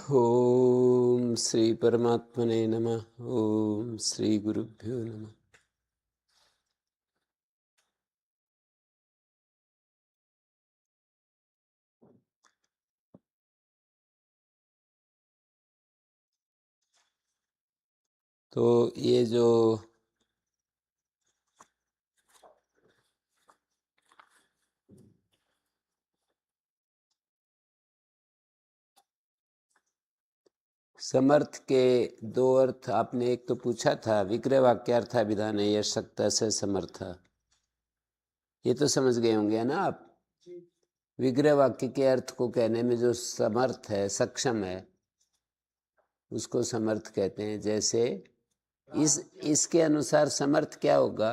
ओम श्री परमात्मने नमः। ओम श्री गुरुभ्यो नमः। तो ये जो समर्थ के दो अर्थ आपने एक तो पूछा था, विग्रह वाक्यार्थाभिधान है यशक्ता से समर्थ, ये तो समझ गए होंगे ना आप। विग्रह वाक्य के अर्थ को कहने में जो समर्थ है, सक्षम है, उसको समर्थ कहते हैं। जैसे इसके अनुसार समर्थ क्या होगा?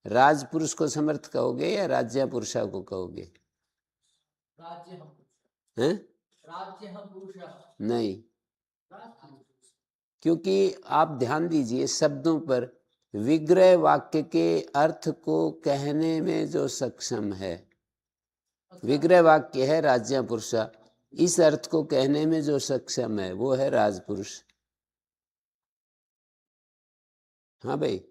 राजपुरुष को समर्थ कहोगे या राज्य पुरुषा को कहोगे? हैं? नहीं, क्योंकि आप ध्यान दीजिए शब्दों पर। विग्रह वाक्य के अर्थ को कहने में जो सक्षम है, विग्रह वाक्य है राज्य पुरुषा, इस अर्थ को कहने में जो सक्षम है वो है राजपुरुष। हाँ भाई,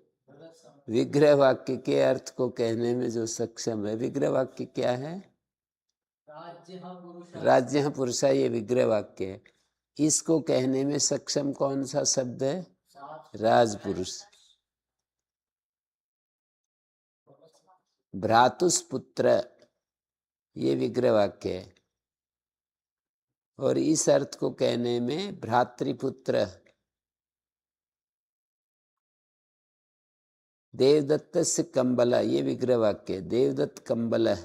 विग्रह वाक्य के अर्थ को कहने में जो सक्षम है, विग्रह वाक्य क्या है? राज्य पुरुषा, ये विग्रह वाक्य है। इसको कहने में सक्षम कौन सा शब्द है? राजपुरुष। भ्रातुष्पुत्र, ये विग्रह वाक्य है, और इस अर्थ को कहने में भ्रातृपुत्र। देवदत्त से कंबल, ये विग्रह वाक्य है। देवदत्त कंबल,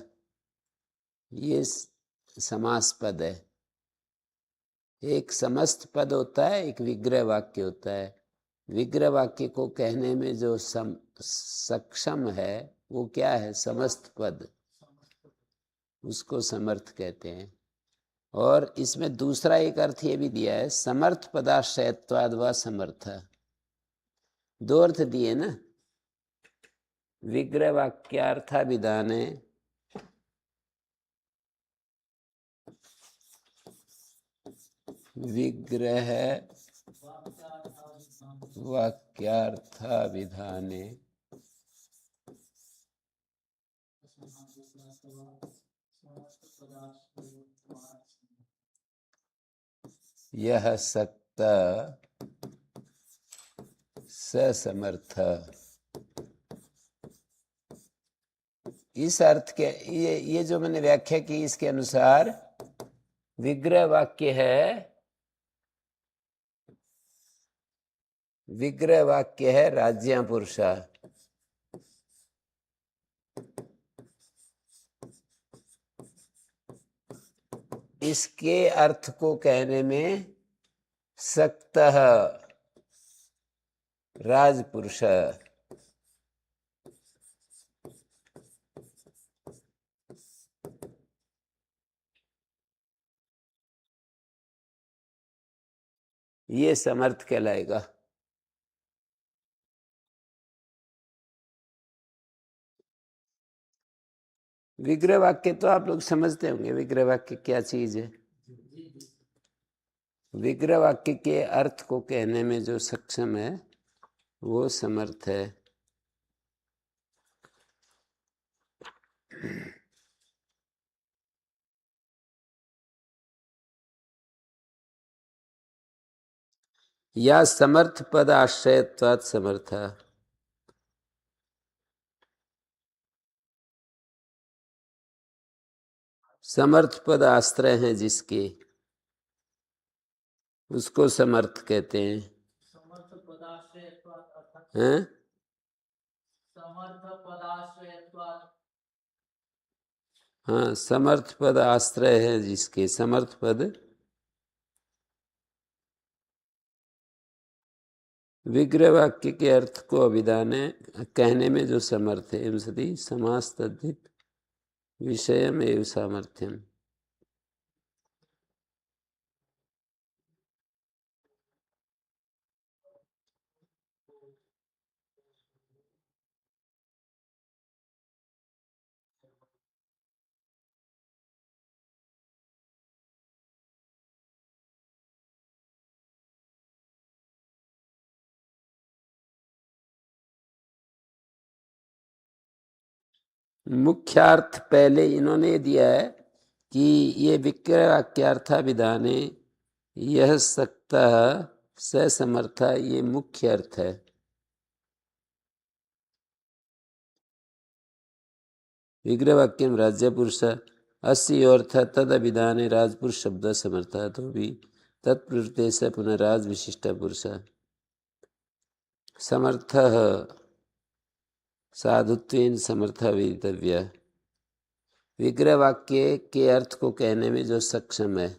ये समास पद है। एक समस्त पद होता है, एक विग्रह वाक्य होता है। विग्रह वाक्य को कहने में जो सक्षम है वो क्या है? समस्त पद, उसको समर्थ कहते हैं। और इसमें दूसरा एक अर्थ ये भी दिया है, समर्थ पदाश्रयत्वाद व समर्थ। दो अर्थ दिए ना, विग्रह वाक्यार्थाभिधाने विग्रह वाक्यार्थाभिधाने यह सक्त समर्थ। इस अर्थ के ये जो मैंने व्याख्या की, इसके अनुसार विग्रह वाक्य है, विग्रह वाक्य है राज्य पुरुषा। इसके अर्थ को कहने में सक्त राजपुरुष। ये समर्थ कहलाएगा। विग्रह वाक्य तो आप लोग समझते होंगे, विग्रह वाक्य क्या चीज है। विग्रह वाक्य के अर्थ को कहने में जो सक्षम है वो समर्थ है। या समर्थ पद आश्रयत्वात् समर्थ। समर्थ पद आश्रय हैं जिसके, उसको समर्थ कहते हैं। हैं? हाँ, समर्थ पद आश्रय है जिसके, समर्थ पद विग्रह वाक्य के अर्थ को अभिधान कहने में जो समर्थ है। सदी समास तद्धित विषयम एवं सामर्थ्यम। मुख्यार्थ पहले इन्होंने दिया है कि ये विक्रय वाक्यार्थाभिधाने यह सक्ता स समर्था, ये मुख्य अर्थ है। विग्रह वाक्यम राज्य पुरुष अस्य अर्थ तद अभिधाने राजपुरुष शब्द समर्था, तो भी तत्प्रवृत्ते से पुनः राज विशिष्ट पुरुष समर्थ साधुत्वेन समर्थ वेदितव्य। विग्रह वाक्य के अर्थ को कहने में जो सक्षम है।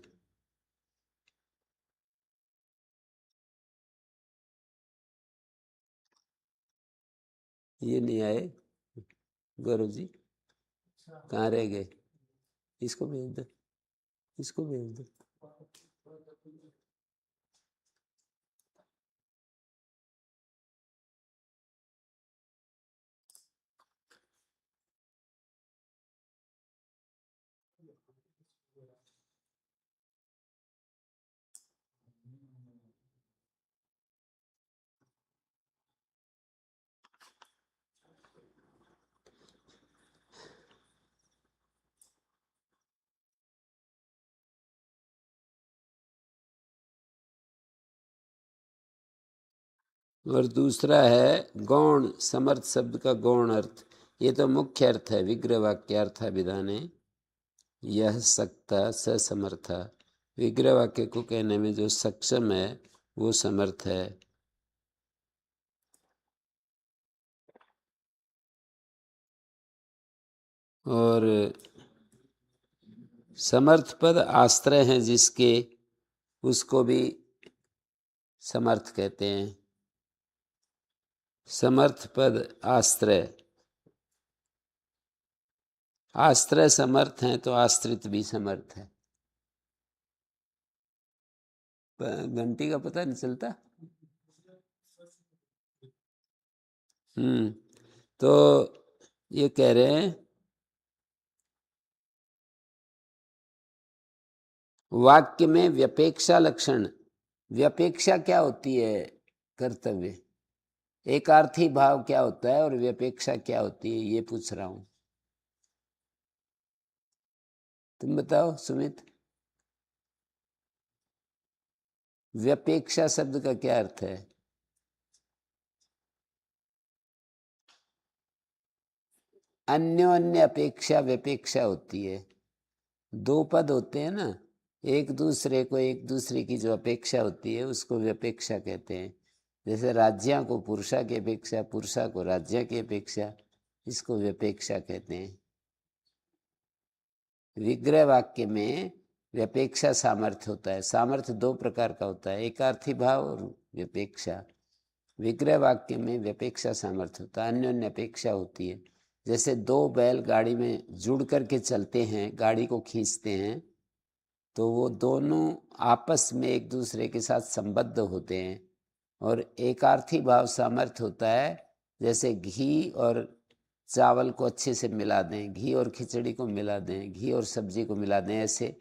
ये नहीं आए गौरव जी, कहाँ रह गए? इसको भेज दो, इसको भेज दो। और दूसरा है गौण समर्थ शब्द का गौण अर्थ। ये तो मुख्य अर्थ है। विग्रह वाक्यार्थाभिधाने यह सक्ता स समर्था, विग्रह वाक्य को कहने में जो सक्षम है वो समर्थ है। और समर्थ पद आश्रय हैं जिसके, उसको भी समर्थ कहते हैं। समर्थ पद आश्रय, आश्रय समर्थ हैं तो आश्रित भी समर्थ है। घंटी का पता नहीं चलता। तो ये कह रहे हैं वाक्य में व्यपेक्षा लक्षण। व्यपेक्षा क्या होती है? कर्तव्य। एकार्थी भाव क्या होता है और व्यपेक्षा क्या होती है, ये पूछ रहा हूं। तुम बताओ सुमित, व्यपेक्षा शब्द का क्या अर्थ है? अन्योन्य अपेक्षा व्यपेक्षा होती है। दो पद होते हैं ना, एक दूसरे को, एक दूसरे की जो अपेक्षा होती है उसको व्यपेक्षा कहते हैं। जैसे राज्या को पुरुषा की अपेक्षा, पुरुषा को राज्य की अपेक्षा, इसको व्यपेक्षा कहते हैं। विग्रह वाक्य में व्यपेक्षा सामर्थ्य होता है। सामर्थ्य दो प्रकार का होता है, एकार्थी भाव और व्यपेक्षा। विग्रह वाक्य में व्यपेक्षा सामर्थ्य होता है, अन्योन्य अपेक्षा होती है। जैसे दो बैल गाड़ी में जुड़ करके चलते हैं, गाड़ी को खींचते हैं, तो वो दोनों आपस में एक दूसरे के साथ संबद्ध होते हैं। और एकार्थी भाव सामर्थ्य होता है, जैसे घी और चावल को अच्छे से मिला दें, घी और खिचड़ी को मिला दें, घी और सब्जी को मिला दें, ऐसे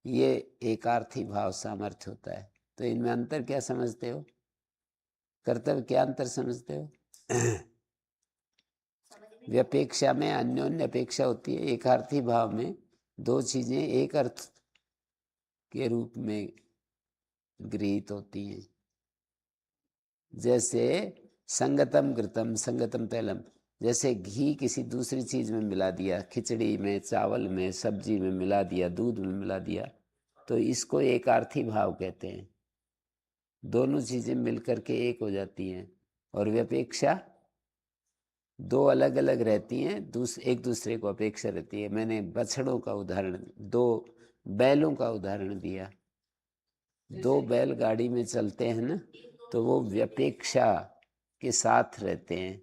ये एकार्थी भाव सामर्थ्य होता है। तो इनमें अंतर क्या समझते हो? कर्तव्य क्या अंतर समझते हो? व्यपेक्षा में अन्योन्य अपेक्षा होती है, एकार्थी भाव में दो चीजें एक अर्थ के रूप में गृहीत होती हैं। जैसे संगतम घृतम संगतम तैलम, जैसे घी किसी दूसरी चीज में मिला दिया, खिचड़ी में, चावल में, सब्जी में मिला दिया, दूध में मिला दिया, तो इसको एकार्थी भाव कहते हैं। दोनों चीजें मिलकर के एक हो जाती हैं। और व्यपेक्षा दो अलग अलग रहती हैं, एक दूसरे को अपेक्षा रहती है। मैंने बछड़ों का उदाहरण, दो बैलों का उदाहरण दिया। दो बैल गाड़ी में चलते हैं ना, तो वो व्यपेक्षा के साथ रहते हैं,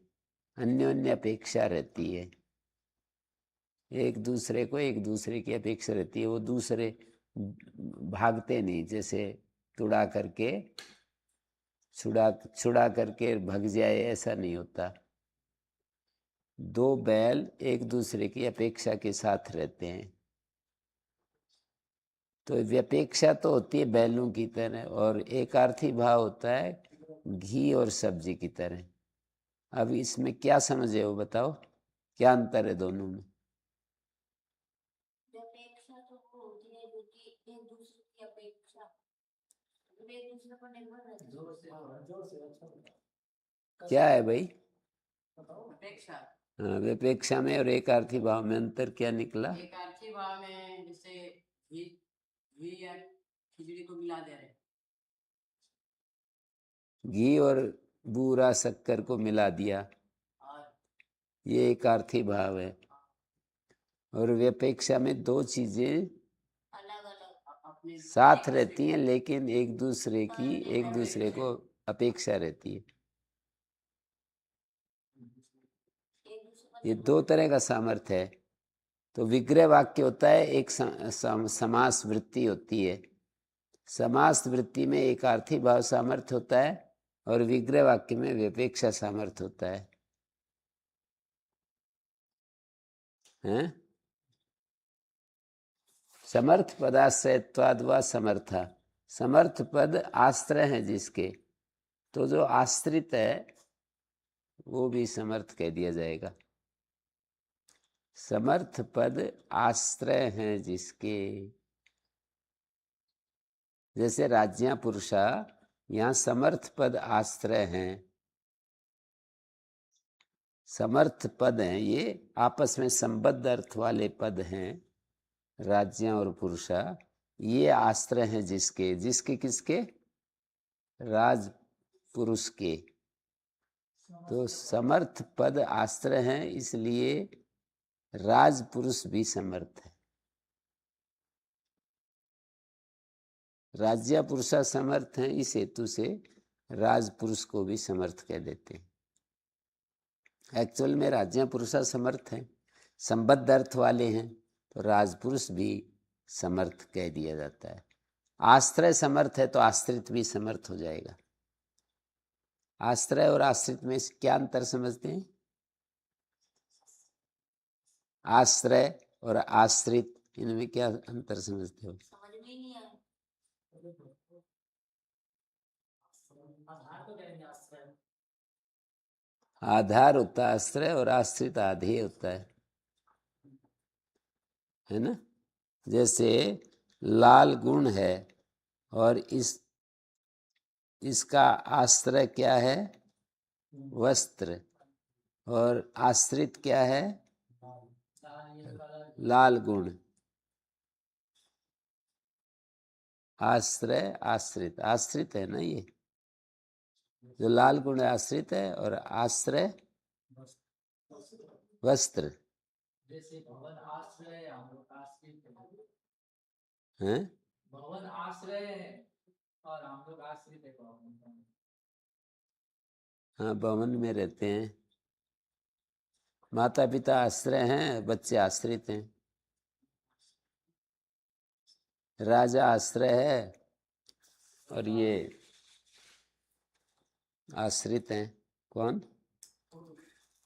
अन्योन्य अपेक्षा रहती है। एक दूसरे को, एक दूसरे की अपेक्षा रहती है। वो दूसरे भागते नहीं, जैसे तुड़ा करके छुड़ा करके भाग जाए, ऐसा नहीं होता। दो बैल एक दूसरे की अपेक्षा के साथ रहते हैं। तो व्यपेक्षा तो होती है बैलों की तरह, और एकार्थी भाव होता है घी और सब्जी की तरह। अब इसमें क्या समझे हो बताओ? क्या अंतर है दोनों में? अपेक्षा तो वो होती है जो कि एक दूसरे की अपेक्षा, एक दूसरे पर निर्भर रहते हैं। जोर से क्या है भाई? अपेक्षा। हाँ, विपेक्षा में और एक अर्थी भाव में अंतर क्या निकला? एक अर्थी भाव में जैसे घी या खिचड़ी को मिला दे रहे, घी और बूरा शक्कर को मिला दिया, और ये एक अर्थी भाव है। और विपेक्षा में दो चीजें अलग अलग अपने साथ रहती हैं लेकिन एक दूसरे को अपेक्षा रहती है। ये दो तरह का सामर्थ्य है। तो विग्रह वाक्य होता है, एक समास वृत्ति होती है। समास वृत्ति में एक अर्थी भाव सामर्थ्य होता है और विग्रह वाक्य में विपेक्षा सामर्थ्य होता है। हैं? समर्थ पदाश्रयत्वाद व समर्था, समर्थ पद आश्रय है जिसके, तो जो आश्रित है वो भी समर्थ कह दिया जाएगा। समर्थ पद आश्रय हैं जिसके, जैसे राज्ञा पुरुषा, यहाँ समर्थ पद आश्रय हैं। समर्थ पद हैं, ये आपस में संबद्ध अर्थ वाले पद हैं। राज्ञा और पुरुषा ये आश्रय हैं जिसके, जिसके किसके? राज पुरुष के। तो समर्थ पद आश्रय हैं, इसलिए राज पुरुष भी समर्थ है। राज्य पुरुषा समर्थ हैं, इस हेतु से राज पुरुष को भी समर्थ कह देते हैं। एक्चुअल में राज्य पुरुषा समर्थ हैं, संबद्ध अर्थ वाले हैं, तो राजपुरुष भी समर्थ कह दिया जाता है। आश्रय समर्थ है तो आश्रित भी समर्थ हो जाएगा। आश्रय और आश्रित में क्या अंतर समझते हैं? आश्रय और आश्रित, इनमें क्या अंतर समझते हो? समझ में ही नहीं आया। आधार तो कहेंगे आश्रय, आधार होता है आश्रय और आश्रित आधेय होता है ना। जैसे लाल गुण है और इसका आश्रय क्या है? वस्त्र। और आश्रित क्या है? लाल गुण। आश्रय आश्रित, आश्रित है ना ये, जो लाल गुण आश्रित है और आश्रय वस्त्र। जैसे भवन आश्रय हम लोग आश्रित हैं? भवन आश्रय और हम लोग आश्रित है भवन। हाँ, भवन में रहते हैं। माता पिता आश्रय हैं, बच्चे आश्रित हैं। राजा आश्रय है और ये आश्रित हैं। कौन?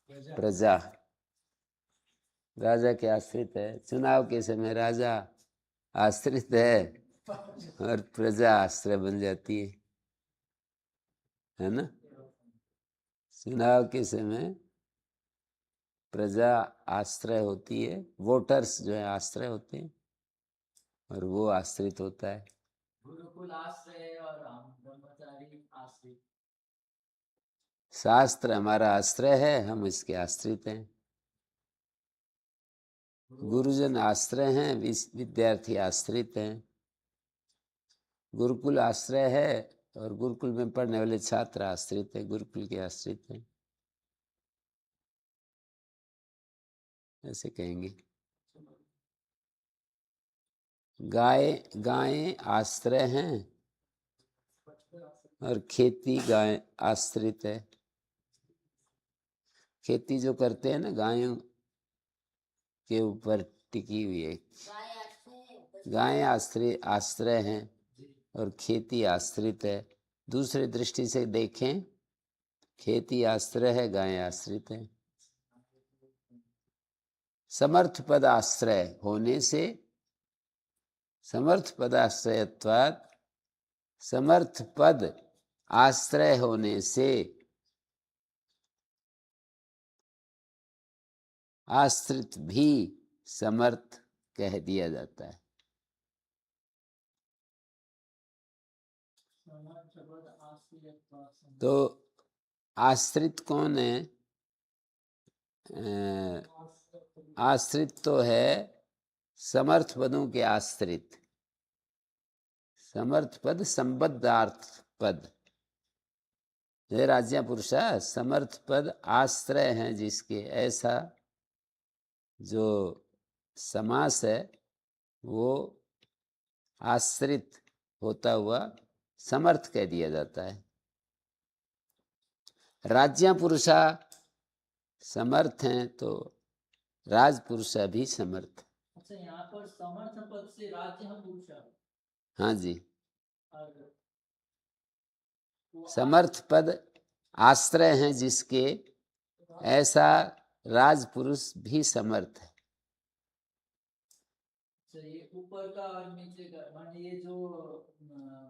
प्रजा। राजा के आश्रित है। चुनाव के समय राजा आश्रित है और प्रजा आश्रय बन जाती है ना। चुनाव के समय प्रजा आश्रय होती है, वोटर्स जो है आश्रय होते हैं और वो आश्रित होता है। गुरुकुल आश्रय और हम ब्रह्मचारी आश्रित। शास्त्र हमारा आश्रय है, हम इसके आश्रित हैं। गुरुजन आश्रय हैं, विद्यार्थी आश्रित हैं। गुरुकुल आश्रय है और गुरुकुल में पढ़ने वाले छात्र आश्रित हैं, गुरुकुल के आश्रित हैं, ऐसे कहेंगे। गायें आश्रय हैं और खेती गाय आश्रित है। खेती जो करते हैं ना, गायों के ऊपर टिकी हुई है। गायें आश्रय हैं और खेती आश्रित है। दूसरे दृष्टि से देखें, खेती आश्रय है, गायें आश्रित है। समर्थ पद आश्रय होने से, समर्थ पदाश्रयत्वात्, समर्थ पद आश्रय होने से आश्रित भी समर्थ कह दिया जाता है। तो आश्रित कौन है? आश्रित तो है समर्थ पदों के आश्रित। समर्थ पद संबद्धार्थ पद है। राज्य पुरुषा समर्थ पद आश्रय हैं जिसके, ऐसा जो समास है वो आश्रित होता हुआ समर्थ कह दिया जाता है। राज्य पुरुषा समर्थ हैं तो राजपुरुषा भी समर्थ। अच्छा, यहाँ पर समर्थ पद से राज्य पुरुषा। हाँ जी, समर्थ पद आश्रय हैं जिसके, ऐसा राजपुरुष भी समर्थ है। ये ऊपर का और नीचे का, माने ये जो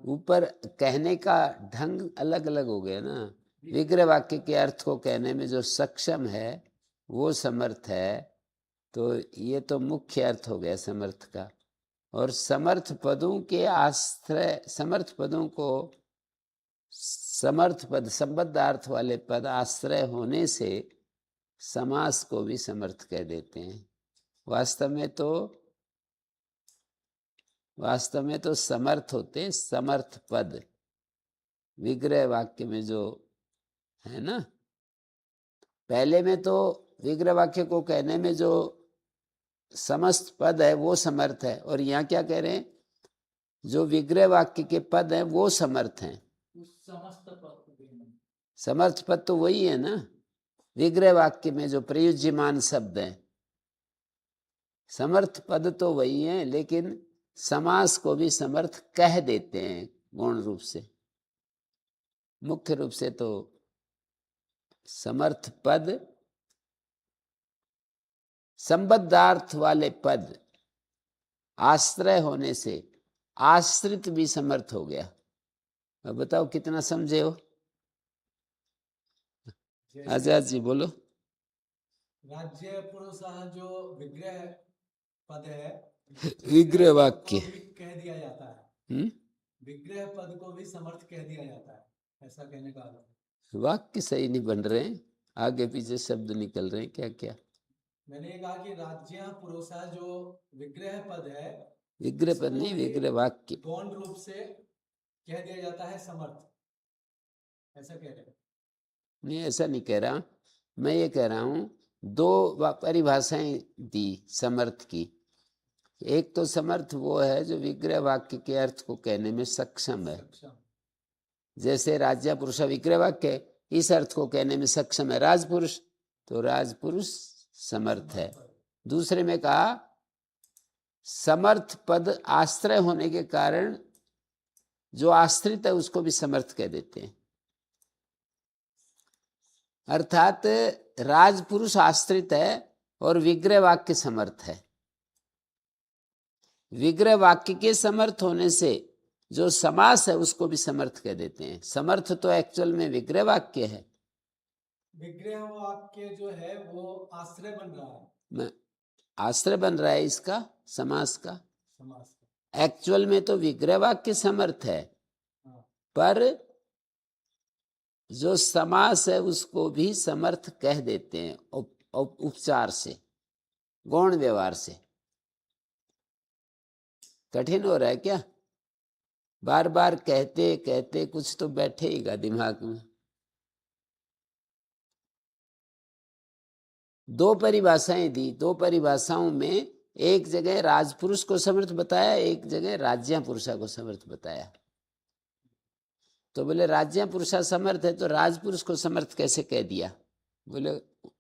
ऊपर कहने का ढंग अलग अलग हो गया ना। विग्रह वाक्य के अर्थ को कहने में जो सक्षम है वो समर्थ है, तो ये तो मुख्य अर्थ हो गया समर्थ का। और समर्थ पदों के आश्रय, समर्थ पदों को, समर्थ पद संबद्धार्थ वाले पद आश्रय होने से समास को भी समर्थ कह देते हैं। वास्तव में तो समर्थ होते हैं समर्थ पद, विग्रह वाक्य में जो है ना। पहले में तो विग्रह वाक्य को कहने में जो समस्त पद है वो समर्थ है, और यहाँ क्या कह रहे हैं, जो विग्रह वाक्य के पद हैं वो समर्थ हैं। समर्थ पद तो वही है ना, विग्रह वाक्य में जो प्रयुज्यमान शब्द हैं, समर्थ पद तो वही है, लेकिन समास को भी समर्थ कह देते हैं गौण रूप से। मुख्य रूप से तो समर्थ पद संबद्धार्थ वाले पद आश्रय होने से आश्रित भी समर्थ हो गया। अब बताओ कितना समझे हो? आजाद जी बोलो। राज्य पुरुष जो विग्रह पद है, विग्रह वाक्य कह दिया जाता है। विग्रह पद को भी समर्थ कह दिया जाता है, ऐसा कहने का अर्थ। वाक्य सही नहीं बन रहे हैं, आगे पीछे शब्द निकल रहे हैं क्या क्या। मैंने ये कहा कि राज्य पुरुषा जो विग्रह पद है, विग्रह पद नहीं, विग्रह वाक्य गौण रूप से कह दिया जाता है समर्थ, ऐसा कह रहे हैं? नहीं, ऐसा नहीं कह रहा मैं। ये कह रहा हूं दो परिभाषाएं दी समर्थ की। एक तो समर्थ वो है जो विग्रह वाक्य के अर्थ को कहने में सक्षम है, जैसे राज्य पुरुष विग्रह वाक्य इस अर्थ को कहने में सक्षम है राजपुरुष, तो राजपुरुष समर्थ है। दूसरे में कहा समर्थ पद आश्रय होने के कारण जो आश्रित है उसको भी समर्थ कह देते हैं। अर्थात राजपुरुष आश्रित है और विग्रह वाक्य समर्थ है। विग्रह वाक्य के समर्थ होने से जो समास है उसको भी समर्थ कह देते हैं। समर्थ तो एक्चुअल में विग्रह वाक्य है। विग्रह वाक्य जो है वो आश्रय बन रहा है, आश्रय बन रहा है इसका, समास का। समास एक्चुअल में तो विग्रह वाक्य समर्थ है, पर जो समास है उसको भी समर्थ कह देते हैं उपचार से, गौण व्यवहार से। कठिन हो रहा है क्या? बार बार कहते कहते कुछ तो बैठेगा दिमाग में। दो परिभाषाएं दी, दो परिभाषाओं में एक जगह राजपुरुष को समर्थ बताया, एक जगह राज्य पुरुषा को समर्थ बताया। तो बोले राज्य पुरुषा समर्थ है तो राजपुरुष को समर्थ कैसे कह दिया? बोले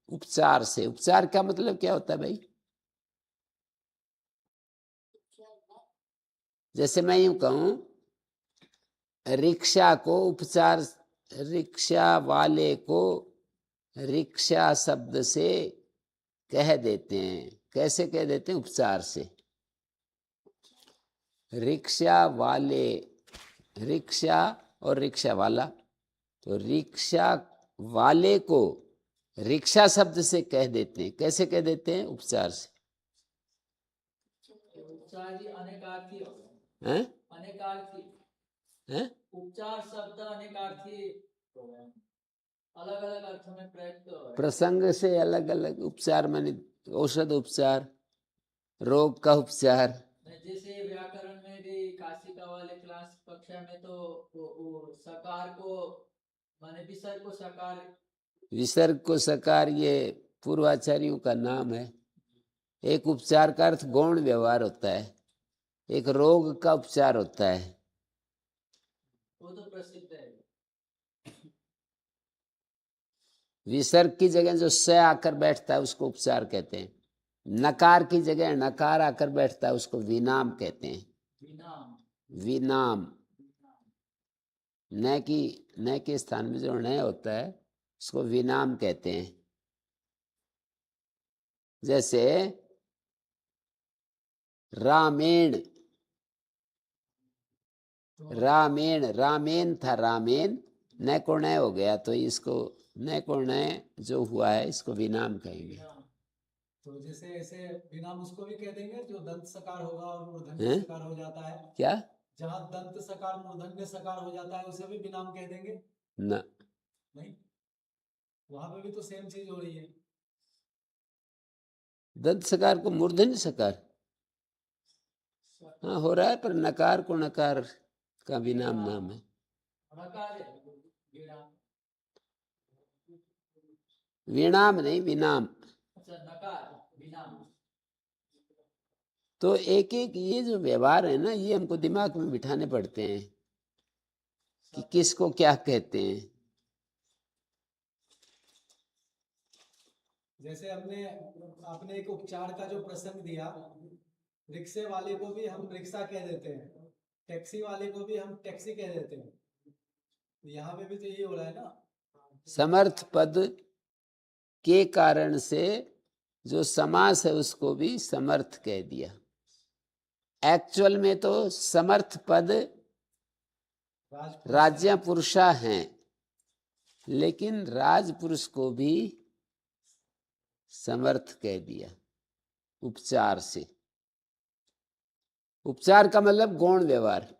उपचार से। उपचार का मतलब क्या होता है भाई? जैसे मैं यूं कहूं रिक्शा को उपचार, रिक्शा वाले को रिक्शा शब्द से कह देते हैं। कैसे कह देते हैं? उपचार से। रिक्शा वाले, रिक्शा और रिक्शा वाला, तो रिक्शा वाले को रिक्शा शब्द से कह देते हैं। कैसे कह देते हैं? उपचार से। उपचार ही अनेकार्थी हैं? अनेकार्थी हैं? उपचार शब्द अनेकार्थी अलग अलग अर्थों में प्रयुक्त हो रहा है। प्रसंग से अलग अलग उपचार माने औषध उपचार, रोग का उपचार। जैसे व्याकरण में भी काशिका वाले क्लास कक्षा में तो वो सकार को माने विसर्ग को सकार, विसर्ग को सकार, ये पूर्वाचार्यों का नाम है। एक उपचार का अर्थ गौण व्यवहार होता है, एक रोग का उपचार होता है। वो तो प्रसिद्ध है। विसर्ग की जगह जो स आकर बैठता है उसको उपचार कहते हैं। नकार की जगह नकार आकर बैठता है उसको विनाम कहते हैं। विनाम विनाम। न के स्थान में जो न होता है उसको विनाम कहते हैं। जैसे रामेण, रामेण, रामेन था रामेन, न को न हो गया तो इसको न को न जो हुआ है इसको विनाम कहेंगे। तो जैसे ऐसे विनाम उसको भी कह देंगे जो दंत सकार होगा और मूर्धन्य हैं? सकार हो जाता है। क्या? जहाँ दंत सकार मूर्धन्य सकार हो जाता है उसे भी विनाम कह देंगे? न, नहीं, वहां पे भी तो सेम चीज हो रही है। दंत सकार को मूर्धन्य सकार हाँ हो रहा है, पर नकार को नकार का विनाम नाम है। नकार है विनाम, विनाम नहीं, विनाम। अच्छा नकार विनाम। तो एक एक ये जो व्यवहार है ना, ये हमको दिमाग में बिठाने पड़ते हैं कि किसको क्या कहते हैं। जैसे आपने एक उपचार का जो प्रसंग दिया, रिक्शे वाले को भी हम रिक्शा कह देते हैं, टैक्सी वाले को भी हम टैक्सी कह देते हैं। यहाँ पे भी तो ये हो रहा है ना। समर्थ पद के कारण से जो समास है उसको भी समर्थ कह दिया। एक्चुअल में तो समर्थ पद राज्य पुरुषा हैं, लेकिन राजपुरुष को भी समर्थ कह दिया उपचार से। उपचार का मतलब गौण व्यवहार।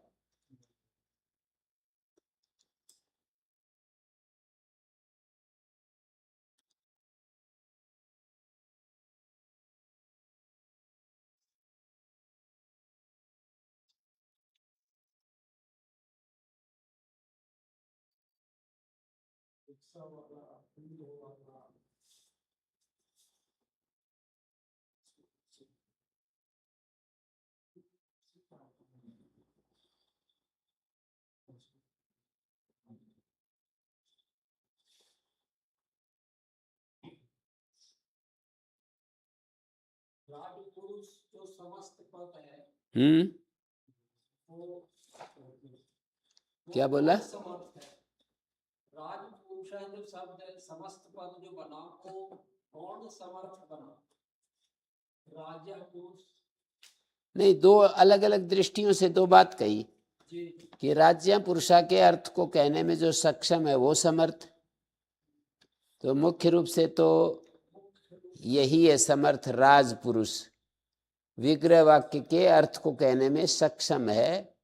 राजपुरुष जो समस्त पद है वो क्या बोला? समर्थ है। राजपुरुष जो शब्द है, समस्त पद जो बना वो कौन समर्थ बना? राजा पुरुष नहीं, दो अलग अलग दृष्टियों से दो बात कही कि राज्य पुरुषा के अर्थ को कहने में जो सक्षम है वो समर्थ। तो मुख्य रूप से तो यही है समर्थ, राजपुरुष। विग्रह वाक्य के अर्थ को कहने में सक्षम है।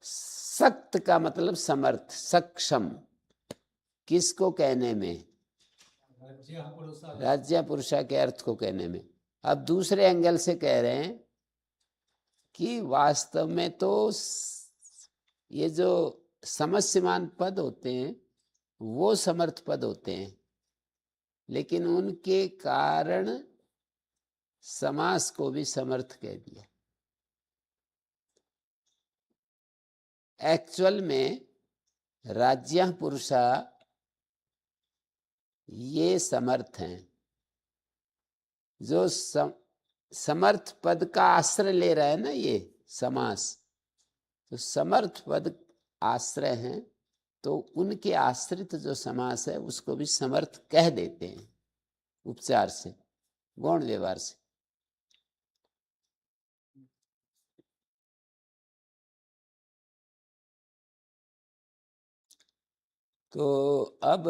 सक्त का मतलब समर्थ, सक्षम। किसको कहने में? राज्य पुरुषा के अर्थ को कहने में। अब दूसरे एंगल से कह रहे हैं कि वास्तव में तो ये जो समस्यमान पद होते हैं वो समर्थ पद होते हैं, लेकिन उनके कारण समास को भी समर्थ कह दिया। एक्चुअल में राज्य पुरुषा ये समर्थ हैं। जो समर्थ पद का आश्रय ले रहा है ना ये समास, तो समर्थ पद आश्रय हैं, तो उनके आश्रित जो समास है उसको भी समर्थ कह देते हैं उपचार से, गौण व्यवहार से। तो अब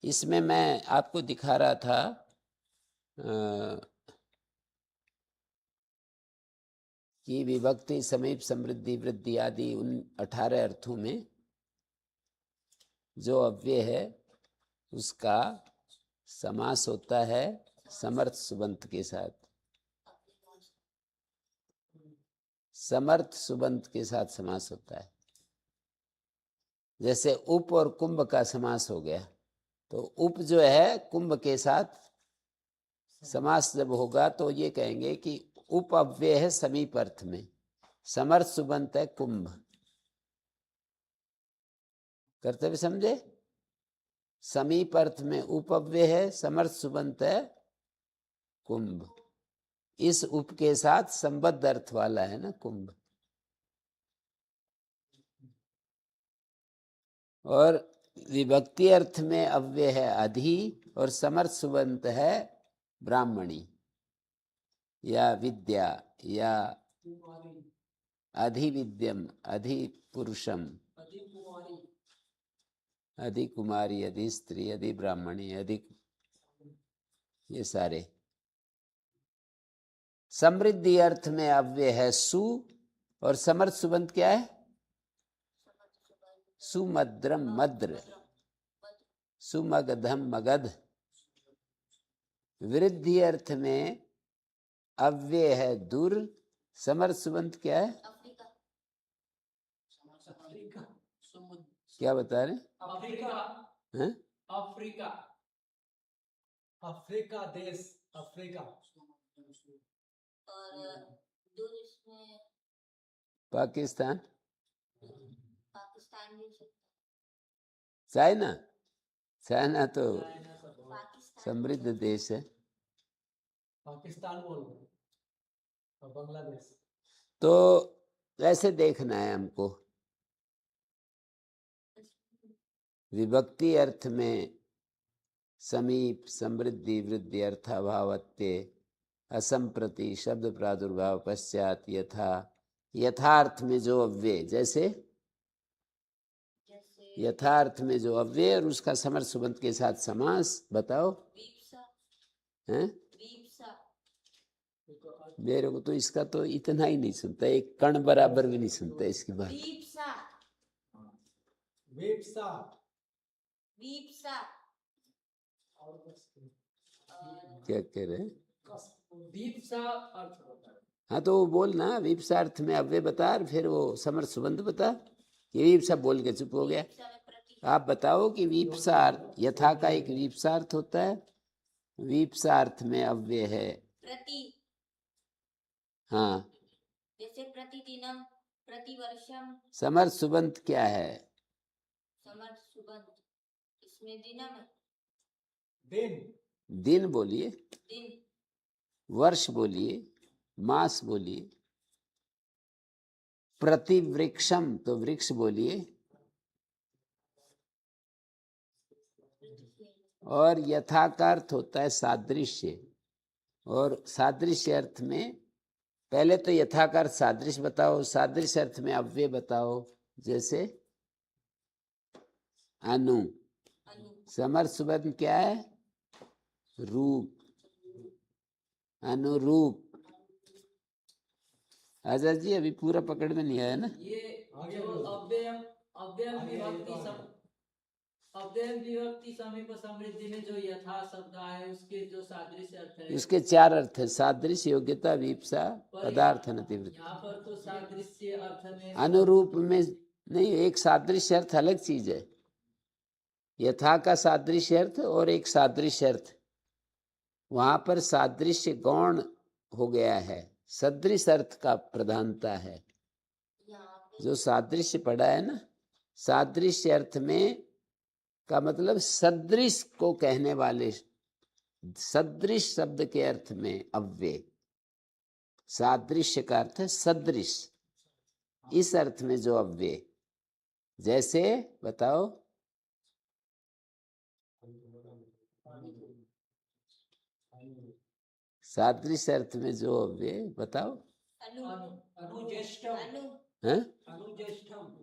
इसमें मैं आपको दिखा रहा था कि विभक्ति, समीप, समृद्धि, वृद्धि आदि उन 18 अर्थों में जो अव्यय है उसका समास होता है समर्थ सुबंत के साथ। समर्थ सुबंत के साथ समास होता है। जैसे उप और कुंभ का समास हो गया, तो उप जो है कुंभ के साथ समास जब होगा तो ये कहेंगे कि उप अव्यय है समीप अर्थ में, समर्थ सुबंत है कुंभ। कर्तव्य समझे? समीप अर्थ में उप अव्यय है, समर्थ सुबंत है कुंभ। इस उप के साथ संबद्ध अर्थ वाला है ना कुंभ। और विभक्ति अर्थ में अव्यय है अधि और समर्थ सुबंत है ब्राह्मणी या विद्या या अधिविद्यम, अधिपुरुषम, अधिकुमारी, अधि स्त्री, अधि ब्राह्मणी, अधि, ये सारे। समृद्धि अर्थ में अव्यय है सु और समर्थ सुबंत क्या है? सुमद्रम मद्र, सुमगधम मगध। वृद्धि अर्थ में अव्यय है दुर, समर्थ सुबंत क्या है? क्या बता रहे? हैं? अफ्रीका, अफ्रीका देश, अफ्रीका। और दूर इसमें पाकिस्तान, पाकिस्तान भी हो सकता चाइना। चाइना तो है। पाकिस्तान समृद्ध देश है। पाकिस्तान बोल रहे हैं और बांग्लादेश। तो ऐसे देखना है हमको। विभक्ति अर्थ में समीप, समृद्धि, वृद्धि, अर्थाभावत्य, असंप्रति, शब्द प्रादुर्भाव, पश्चात, यथा, यथार्थ में जो अव्यय, जैसे जैसे यथार्थ में जो अव्यय और उसका समर्थ सुबंत के साथ समास बताओ। वीपसा, हैं? वीपसा, मेरे को तो इसका तो इतना ही नहीं सुनता, एक कण बराबर भी नहीं सुनता इसकी बात। वीपसा, वेबसा वीपसा और बस क्या कह रहे हैं? दीपसा अर्थ होता है। हाँ तो वो बोल ना, विपसार्थ में अव्यय बता और फिर वो समर्थ सुबंध बता। ये विपसा बोल के चुप हो गया। वीपसा में प्रति आप बताओ कि विपसार्थ, यथा का एक विपसार्थ होता है, विपसार्थ में अव्यय है प्रति, हाँ। जैसे प्रतिदिनम, प्रतिवर्षम, समर्थ सुबंध क्या है? समर्थ सुबंध, इसमें दिनम है, दिन, दिन बोलिए, दिन, वर्ष बोलिए, मास बोलिए। प्रतिवृक्षम तो वृक्ष बोलिए। और यथा का अर्थ होता है सादृश्य, और सादृश्य अर्थ में पहले तो यथा का अर्थ सादृश्य बताओ, सादृश्य अर्थ में अव्यय बताओ। जैसे अनु, अनु, समर्थ सुबंध क्या है? रूप, अनुरूप। आजाद जी अभी पूरा पकड़ में नहीं आया ना? ये आगे जो बोलो। अव्ययम अव्ययम आगे विभक्ति आगे। अव्ययम विभक्ति समीप समृद्धि में जो यथा शब्द आए उसके जो सादृश्य अर्थ है, उसके 4 अर्थ है, सादृश्य, योग्यता, वीपसा, पदार्थ, नतिवृत्ति। यहाँ पर तो सादृश्य अर्थ में अनुरूप में नहीं, एक सादृश्य अर्थ अलग चीज है। यथा का सादृश्य अर्थ और एक सादृश्य अर्थ, वहां पर सादृश्य गौण हो गया है, सदृश अर्थ का प्रधानता है। यहाँ पे जो सादृश्य पढ़ा है ना, सादृश्य अर्थ में का मतलब सदृश को कहने वाले, सदृश शब्द के अर्थ में अव्यय, सादृश्य का अर्थ है सदृश, इस अर्थ में जो अव्यय। जैसे बताओ, सादृश्य अर्थ में जो अव्यय बताओ। अनु, अनुज्येष्ठम, अनु, हैं? अनुज्येष्ठम,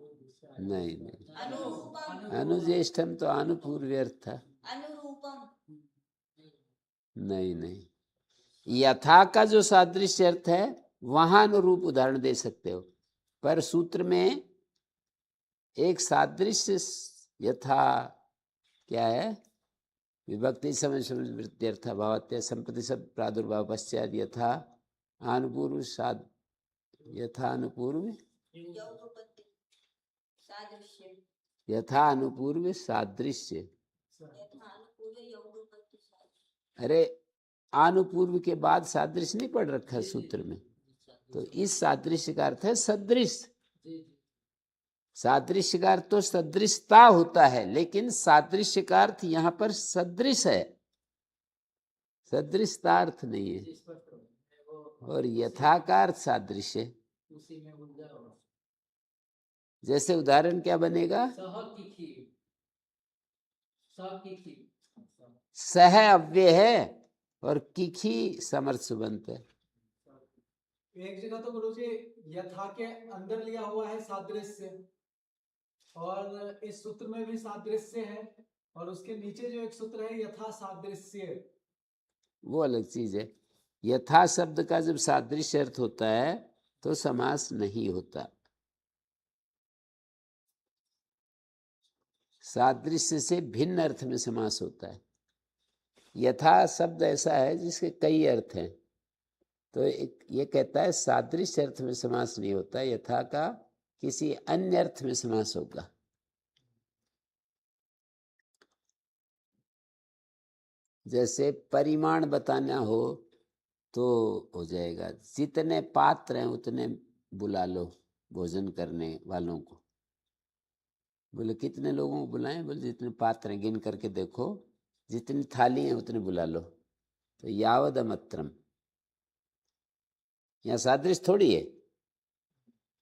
नहीं नहीं, अनुरूपम, अनुज्येष्ठम तो अनुपूर्व अर्थ था। अनुरूपम, नहीं नहीं, यथा का जो सादृश्य अर्थ है वहां अनुरूप उदाहरण दे सकते हो, पर सूत्र में एक सादृश्य यथा क्या है, विभक्ति समय वृत्त्यर्थ भावात्य संप्रति सब प्रादुर्भाव पश्चात यथा अनुपूर्व साद यथा अनुपूर्व यौगपत्ति सादृश्य यथा अनुपूर्व सादृश्य। यथा अनुकूल यौगपत्ति सादृश्य। अरे अनुपूर्व के बाद सादृश्य नहीं पढ़ रखा है सूत्र में, तो इस सादृश्य का अर्थ है सदृश। जी जी सादृश्य का अर्थ तो सदृशता होता है, लेकिन सादृश्य का अर्थ यहाँ पर सदृश है, सदृशता अर्थ नहीं है। जी, स्पष्ट हो गया। वो और यथा का अर्थ सादृश्य है। उसी में उलझा हुआ। जैसे उदाहरण क्या बनेगा, सह की खीर, सह की खीर। सह अव्यय है और किखी समर्थ सुबंत है। एक जगह तो गुरुजी यथा के अंदर लिया हुआ है सादृश्य, और इस सूत्र में भी सादृश्य है, और उसके नीचे जो एक सूत्र है यथा सादृश्य, वो अलग चीज है। यथा शब्द का जब सादृश्य अर्थ होता है तो समास नहीं होता। सादृश्य से भिन्न अर्थ में समास होता है। यथा शब्द ऐसा है जिसके कई अर्थ हैं, तो एक ये कहता है सादृश्य अर्थ में समास नहीं होता, यथा का किसी अन्य अर्थ में समास होगा। जैसे परिमाण बताना हो तो हो जाएगा, जितने पात्र हैं उतने बुला लो भोजन करने वालों को। बोले कितने लोगों को बुलाएं, बोले जितने पात्र हैं गिन करके देखो, जितनी थाली हैं उतने बुला लो। तो यावद अमत्रम, यहाँ सादृश्य थोड़ी है।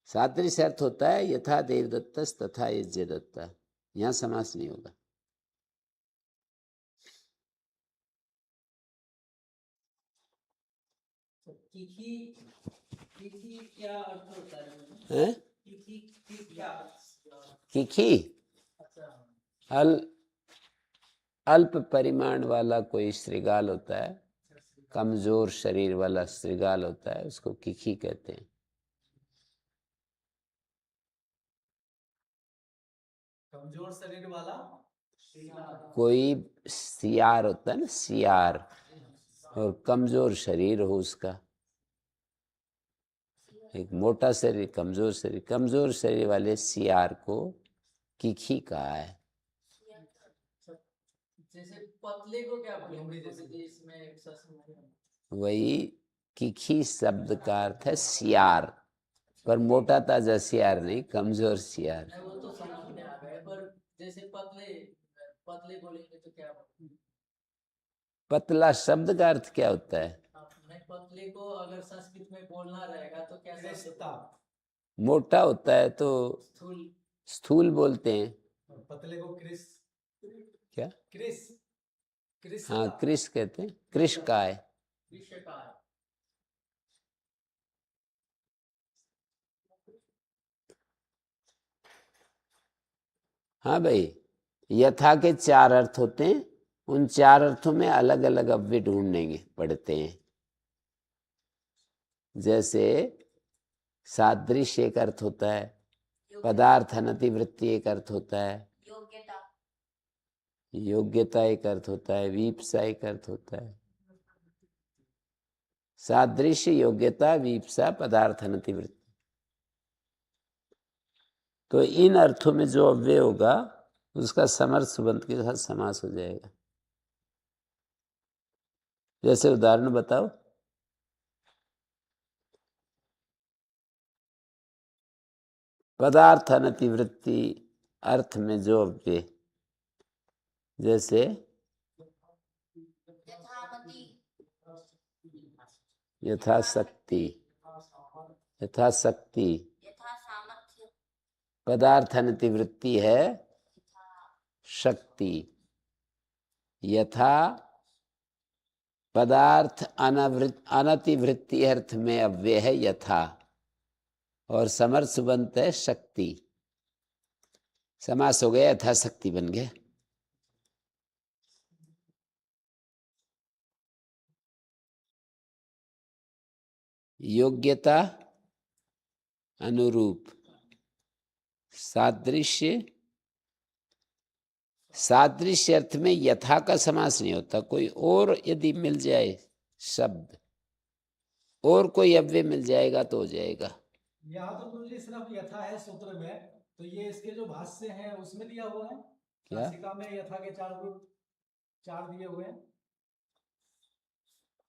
सादृश्य अर्थ होता है यथा देवदत्तस तथा यज्ञ दत्ता, यहाँ समास नहीं होगा। किखी किखी क्या अर्थ होता है? हैं? किखी क्या? किखी अच्छा अल्प परिमाण वाला कोई श्रृगाल होता है, कमजोर शरीर वाला श्रृगाल होता है, उसको किखी कहते हैं। कमजोर शरीर वाला कोई सियार होता है ना, सियार, और कमजोर शरीर हो उसका, एक मोटा शरीर कमजोर शरीर वाले सियार को किखी कहा है। जैसे पतले को क्या बोलेंगे? जैसे इसमें वही किखी शब्द का अर्थ है सियार, पर मोटा ताजा सियार नहीं, कमजोर सियार। नहीं, वो तो समझ में आ गए, पर जैसे पतले पतले बोलेंगे तो क्या बोलेंगे? पतला शब्द का अर्थ क्या होता है? नहीं, पतले को अगर संस्कृत में बोलना रहेगा तो क्या शब्द? कृष्णता। मोटा होता है तो स्थूल। स्थूल बोलते हैं। पतले को क्रिस क्या? क्रिस हाँ, कृष कहते हैं, कृष का है। विषयकार। हाँ भाई, यथा के 4 अर्थ होते हैं, उन 4 अर्थों में अलग अलग अव्यय ढूंढने पड़ते हैं। जैसे सादृश्य एक अर्थ होता है, पदार्थ अनतिवृत्ति एक अर्थ होता है, योग्यता योग्यता एक अर्थ होता है, वीप्सा एक अर्थ होता है। सादृश्य, योग्यता, वीप्सा, पदार्थ अनतिवृत्ति। तो इन अर्थों में जो अव्यय होगा उसका समर्थ सुबंत के साथ समास हो जाएगा। जैसे उदाहरण बताओ। पदार्थ अनतिवृत्ति अर्थ में जो अव्यय, जैसे यथामति यथाशक्ति, यथाशक्ति यथा सामर्थ्य पदार्थ अनतिवृत्ति है शक्ति। यथा पदार्थ अनतिवृत्ति अर्थ में अव्यय है यथा, और समर्थ सुबंत है शक्ति। समास हो गया, यथाशक्ति बन गया। योग्यता अनुरूप, सादृश्य, सादृश्य अर्थ में यथा का समास नहीं होता, कोई और यदि मिल जाए शब्द और कोई अव्यय मिल जाएगा तो हो जाएगा। यहाँ तो गुरुजी सिर्फ यथा है सूत्र में, तो ये इसके जो भाष्य हैं उसमें दिया हुआ है। क्या? काशिका में यथा के 4 रूप 4 दिए हुए हैं।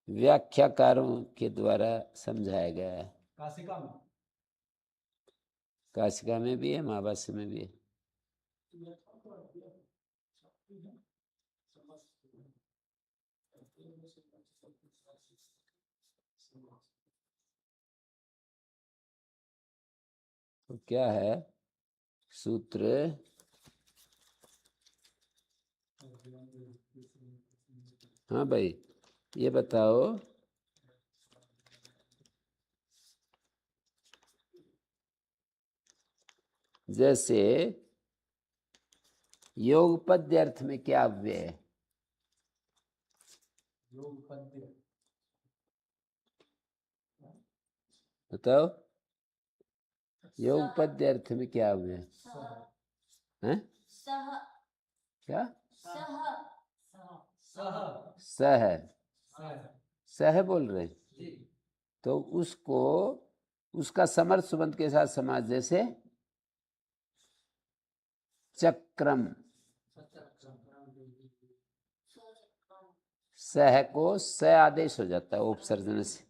व्याख्याकारों के द्वारा समझाया गया है। काशिका में काशिका में भी है, महाभाष्य में भी है। तो क्या है सूत्र? हाँ भाई, ये बताओ, जैसे योगपद्य अर्थ में क्या अव्यय है? योगपद्य बताओ, योगपद्य अर्थ में क्या अव्यय है? हैं? सह क्या? सह सह सह, सह सह बोल रहे हैं। जी तो उसको उसका समर्थ सुबंध के साथ समास, जैसे चक्रम, सह को स आदेश हो जाता है उपसर्जन से।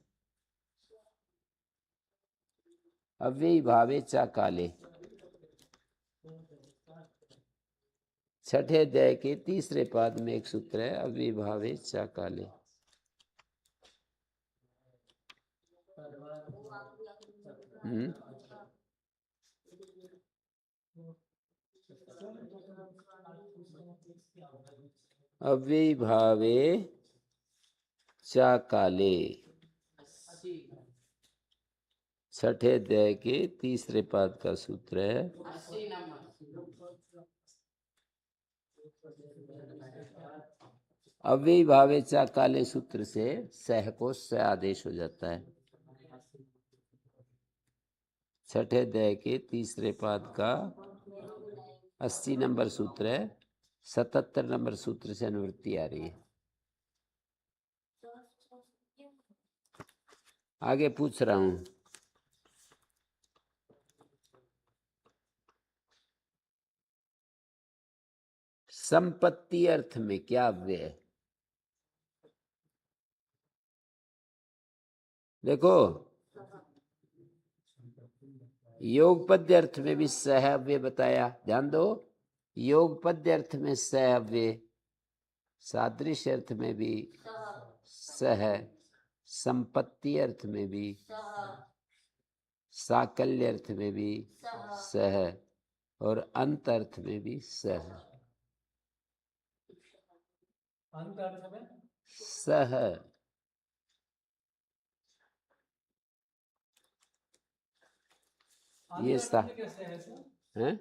अव्ययी भावे चा काले, छठे अध्याय के तीसरे पाद में एक सूत्र है, अव्ययी भावे चा काले। हम्म, अव्ययी भावे चा काले, छठे अध्याय के तीसरे पाद का सूत्र है। अव्ययी भावे चा काले सूत्र से सह को स आदेश हो जाता है। छठे अध्याय के तीसरे पाद का 80 नंबर सूत्र है, 77 नंबर सूत्र से अनुवृत्ति आ रही है। आगे पूछ रहा हूं, संपत्ति अर्थ में क्या अव्यय है? देखो, योगपद्य अर्थ में भी सह अव्यय बताया, ध्यान दो। योगपद्य अर्थ में सह अव्यय, सादृश्य अर्थ में भी सह, संपत्ति अर्थ में भी, साकल्य अर्थ में भी सह, और अंत अर्थ में भी सह। अंत अर्थ में सह, ये अंत अर्थ में कैसे है सर? हैं?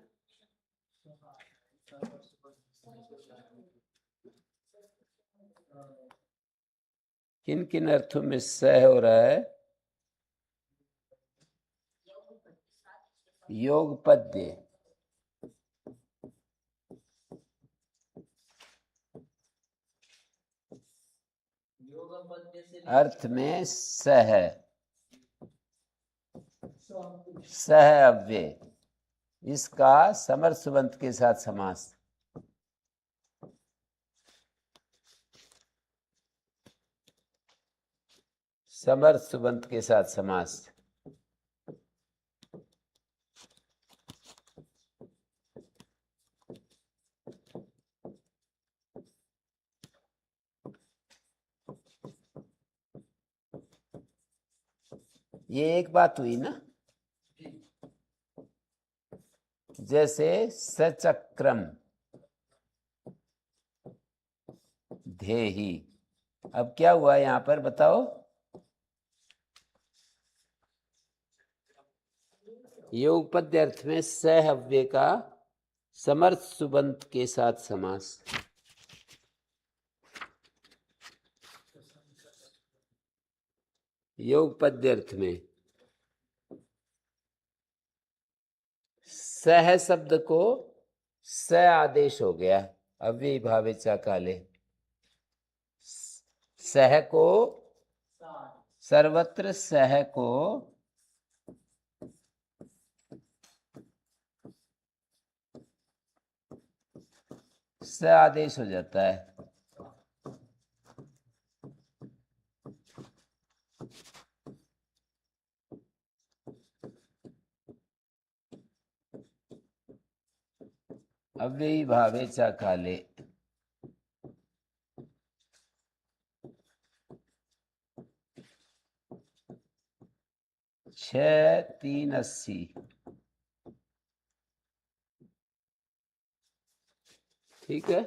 किन किन अर्थों में सह हो रहा है? योगपद्य, योगपद्य से अर्थ में सह, सह अव्यय, इसका समर्थ सुबंत के साथ समास। समर्थ सुबंत के साथ समास। ये एक बात हुई ना, जैसे सचक्रम धेहि। अब क्या हुआ यहां पर बताओ? योगपद्य अर्थ में सह अव्यय का समर्थ सुबंत के साथ समास। योग पद्यर्थ में सह शब्द को स आदेश हो गया, अव्ययी भावेचा काले। सह को सर्वत्र सह को स आदेश हो जाता है। अव्ययी भावेचा काले। 6-3-80। ठीक है।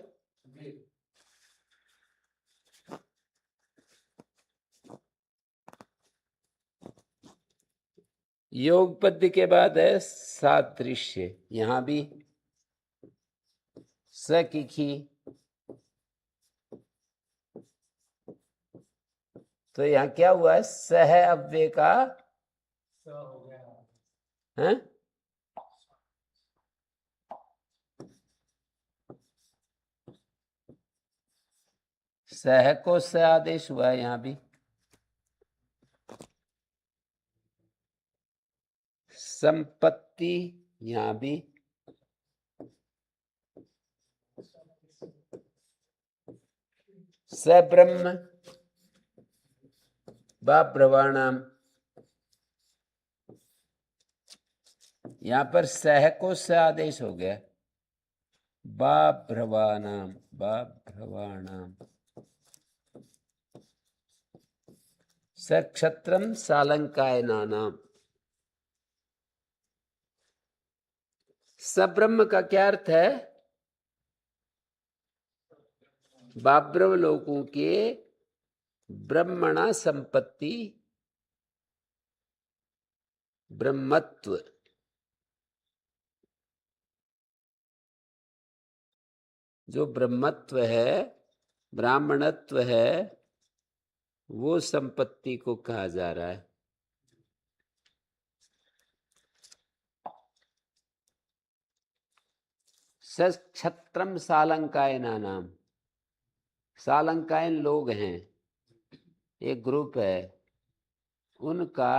योग पद्य के बाद है सादृश्य। यहां भी स की खी, तो यहाँ क्या हुआ है? सह अव्यय का है? सह को स आदेश हुआ है यहाँ भी। संपत्ति यहाँ भी। स ब्रह्म ब्रवाणाम, यहाँ पर सह को स आदेश हो गया। ब्रवाणाम ब्रवाणाम। स क्षत्रम सालंकायनानाम। सब्रह्म का क्या अर्थ है? बाब्रव लोगों के ब्रह्मणा संपत्ति, ब्रह्मत्व। जो ब्रह्मत्व है, ब्राह्मणत्व है, वो संपत्ति को कहा जा रहा है। क्षत्रम सालंकायना नाम। सालंकायन लोग हैं, एक ग्रुप है, उनका,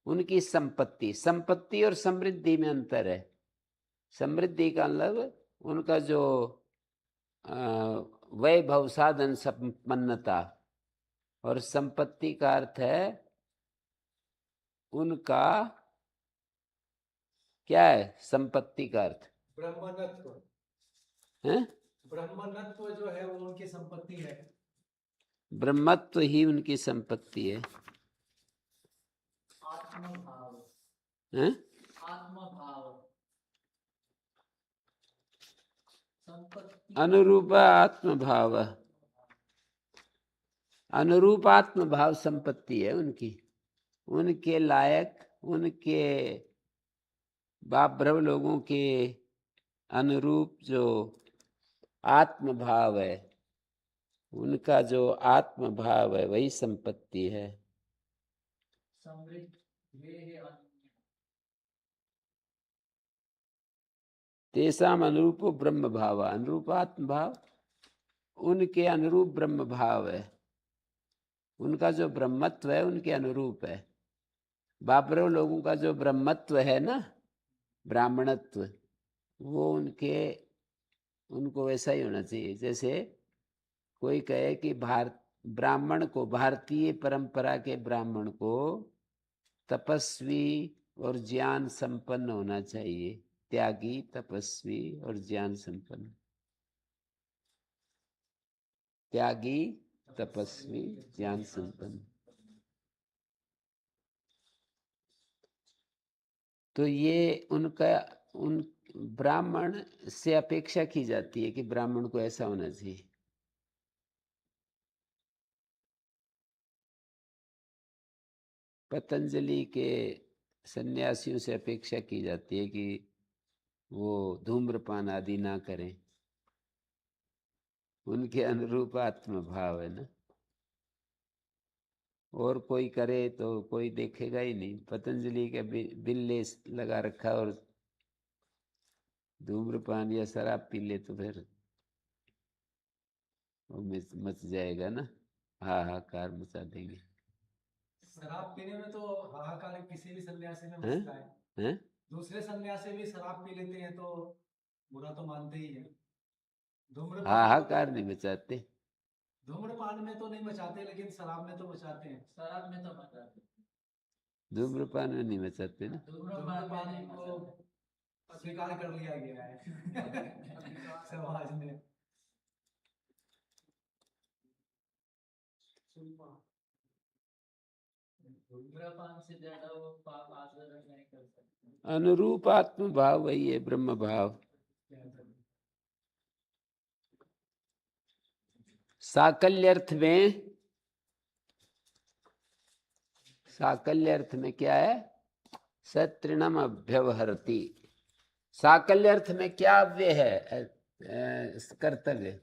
उनकी संपत्ति। संपत्ति और समृद्धि में अंतर है। समृद्धि का मतलब उनका जो वैभव, साधन, संपन्नता, और संपत्ति का अर्थ है उनका क्या है? संपत्ति का अर्थ ब्रह्मणत्व है। ब्रह्मणत्व जो है वो उनकी संपत्ति है। ब्रह्मत्व ही उनकी संपत्ति है। आत्मभाव हैं? आत्मभाव संपत्ति अनुरूप आत्मभाव। अनुरूप आत्मभाव संपत्ति है उनकी। उनके लायक, उनके बाब्रव लोगों के अनुरूप जो आत्मभाव है, उनका जो आत्मभाव है, वही संपत्ति है। समृद्ध वे है तेसाम अनुरूपो ब्रह्म भाव। अनुरूप आत्मभाव, उनके अनुरूप ब्रह्म भाव है। उनका जो ब्रह्मत्व है उनके अनुरूप है। बाब्रव लोगों का जो ब्रह्मत्व है ना, ब्राह्मणत्व, वो उनके, उनको वैसा ही होना चाहिए। जैसे कोई कहे कि ब्राह्मण को, भारतीय परंपरा के ब्राह्मण को तपस्वी और ज्ञान संपन्न होना चाहिए। त्यागी, तपस्वी और ज्ञान संपन्न। त्यागी, तपस्वी, ज्ञान संपन्न। तो ये उनका, उन ब्राह्मण से अपेक्षा की जाती है कि ब्राह्मण को ऐसा होना चाहिए। पतंजलि के सन्यासियों से अपेक्षा की जाती है कि वो धूम्रपान आदि ना करें। उनके अनुरूप आत्मभाव है ना। और कोई करे तो कोई देखेगा ही नहीं। पतंजलि के बिल्ले लगा रखा और धूम्रपान या शराब पी ले तो फिर वो मच जाएगा ना, हाहाकार मचा देंगे। शराब पीने में तो हाहाकार किसी भी सन्यासी में हैं मचता है। हैं दूसरे सन्यासी भी शराब पी लेते हैं तो बुरा तो मानते ही है। धूम्रपान में हाहाकार नहीं मचाते। धूम्रपान में तो नहीं मचाते, लेकिन शराब में तो मचाते हैं। शराब में तो मजा आता है। धूम्रपान में नहीं मचाते ना। धूम्रपान में नहीं को मजा आता। स्वीकार कर लिया गया है समाज में। धूम्रपान से ज्यादा वो पाप आचरण नहीं कर सकते। अनुरूप आत्म भाव वही है, ब्रह्म भाव। साकल्य अर्थ में, साकल्य अर्थ में क्या है? सत्रिणम अभ्यवहरति। साकल्य अर्थ में क्या अव्यय है? कर्तव्य।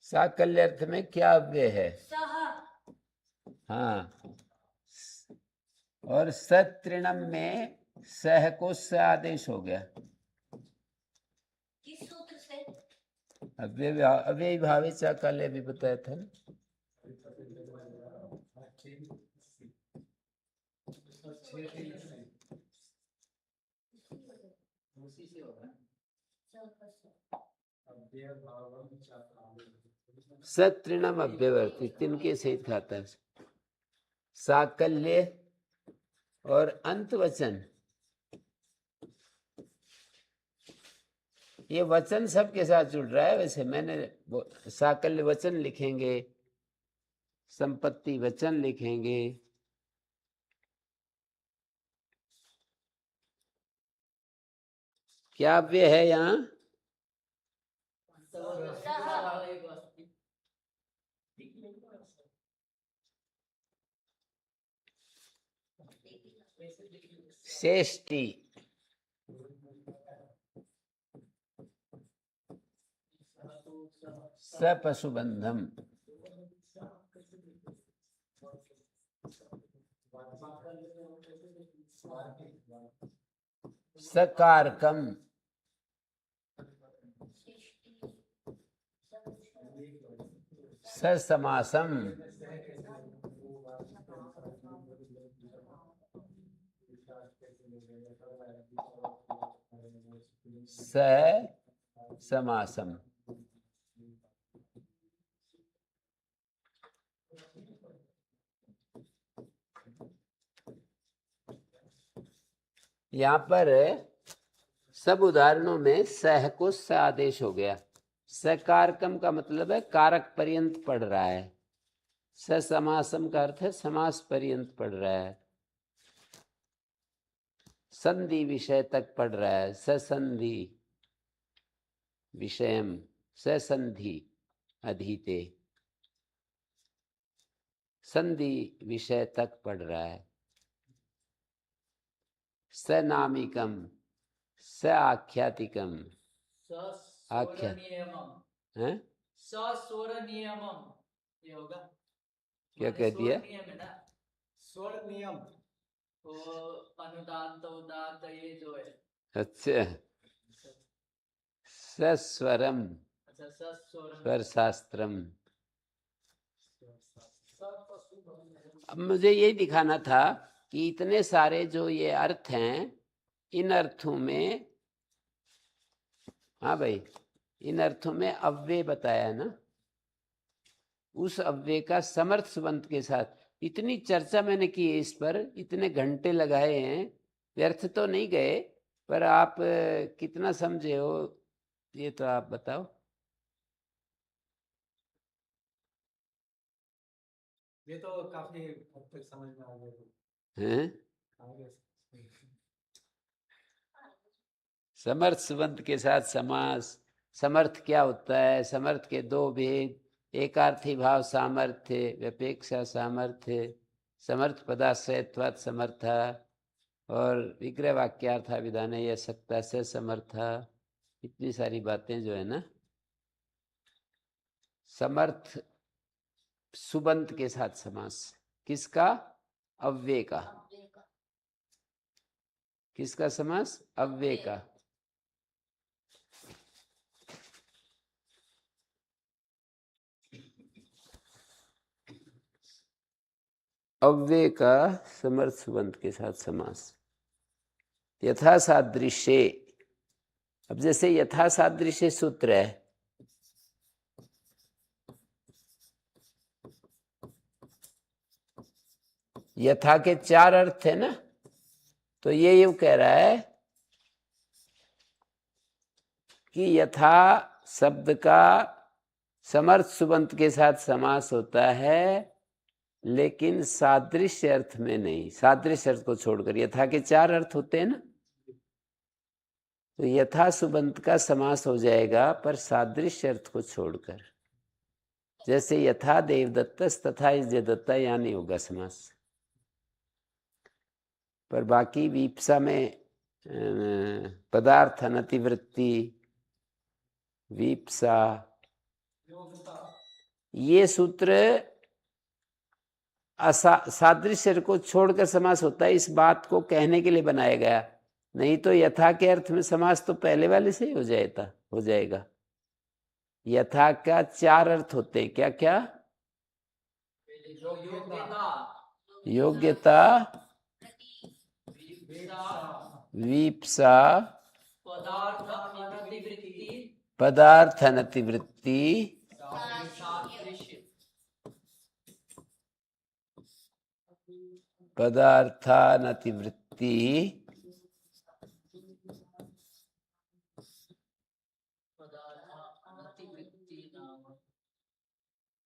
साकल्य अर्थ में क्या अव्यय है? सह। हाँ, और सत्रिणम में सह को स आदेश हो गया। किस सूत्र से? अव्यय अव्यय भावे साकल्य भी बताया था ना। उसी से होगा। सत्रिणम अभ्यवर्ती, तिनके सहित खाता है। साकल्य और अंत वचन, ये वचन सबके साथ जुड़ रहा है। वैसे मैंने साकल्य वचन लिखेंगे, संपत्ति वचन लिखेंगे, क्या अव्यय है यहाँ? शेष्टि। सपशुबंधम। सकारकम। ससमासम। समासम। यहाँ पर सब उदाहरणों में सह को स आदेश हो गया। सकारकम का मतलब है कारक पर्यंत पढ़ रहा है। समासम का अर्थ है समास पर्यंत पढ़ रहा है, संधि विषय तक पढ़ रहा है। ससंधि विषयम ससंधि अधीते, संधि विषय तक पढ़ रहा है। सनामिकम स आख्यातिकम। आख्या हैं? स्वर नियमम, ये होगा। क्या माने कह स्वर दिया? नियम है ना, स्वर नियम। वो अनुदात उदात ये जो है। अच्छा, सस्वरम अच्छा, सस्वर स्वर शास्त्रम। अब मुझे यही दिखाना था कि इतने सारे जो ये अर्थ हैं, इन अर्थों में, हाँ भाई, इन अर्थों में अव्यय बताया है ना। उस अव्यय का समर्थ संबंध के साथ इतनी चर्चा मैंने की है इस पर, इतने घंटे लगाए हैं, व्यर्थ तो नहीं गए। पर आप कितना समझे हो ये तो आप बताओ। ये तो काफी हद तक समझ में आ गया। हैं? समर्थ संबंध के साथ समास। समर्थ क्या होता है? समर्थ के दो भेद, एकार्थी भाव सामर्थ्य, व्यपेक्षा सामर्थ्य, समर्थ पदाश्रयत्वात् समर्था, और विग्रह वाक्यार्था विधान यह सकता से समर्था। इतनी सारी बातें जो है ना, समर्थ सुबंत के साथ समास। किसका? अव्यय का। अव्यय का। किसका समास? अव्यय का। अव्यय का समर्थ सुबंत के साथ समास। यथा सादृश्य। अब जैसे यथा सादृश्य सूत्र है, यथा के 4 अर्थ है ना, तो ये यूं कह रहा है कि यथा शब्द का समर्थ सुबंत के साथ समास होता है, लेकिन सादृश्य अर्थ में नहीं। सादृश्य अर्थ को छोड़कर यथा के 4 अर्थ होते हैं ना, तो यथा सुबंत का समास हो जाएगा, पर सादृश्य अर्थ को छोड़कर। जैसे यथा देवदत्तस तथा इज्जदत्ता, यहाँ नहीं होगा समास। पर बाकी वीप्सा में पदार्थ अनतिवृत्ति, वीप्सा, ये सूत्र सादृश्य को छोड़कर समास होता है। इस बात को कहने के लिए बनाया गया, नहीं तो यथा के अर्थ में समास तो पहले वाले से ही हो जाएगा। यथा का 4 अर्थ होते हैं। क्या क्या? योग्यता, वीप्सा, पदार्थ अनतिवृत्ति, पदार्थानतिवृत्ति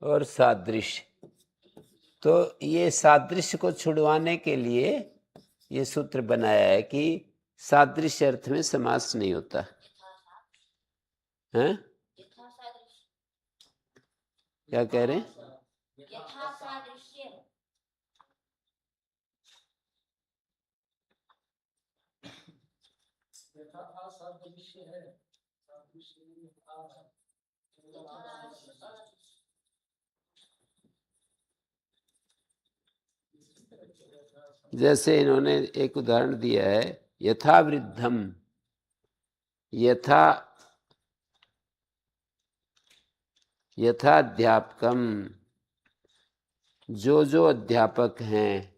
और सादृश्य। तो ये सादृश्य को छुड़वाने के लिए ये सूत्र बनाया है कि सादृश्य अर्थ में समास नहीं होता है। यथा सादृश्य। क्या कह रहे हैं? यथा सादृश्य। जैसे इन्होंने एक उदाहरण दिया है, यथा वृद्धम, यथाध्यापकम, जो अध्यापक हैं,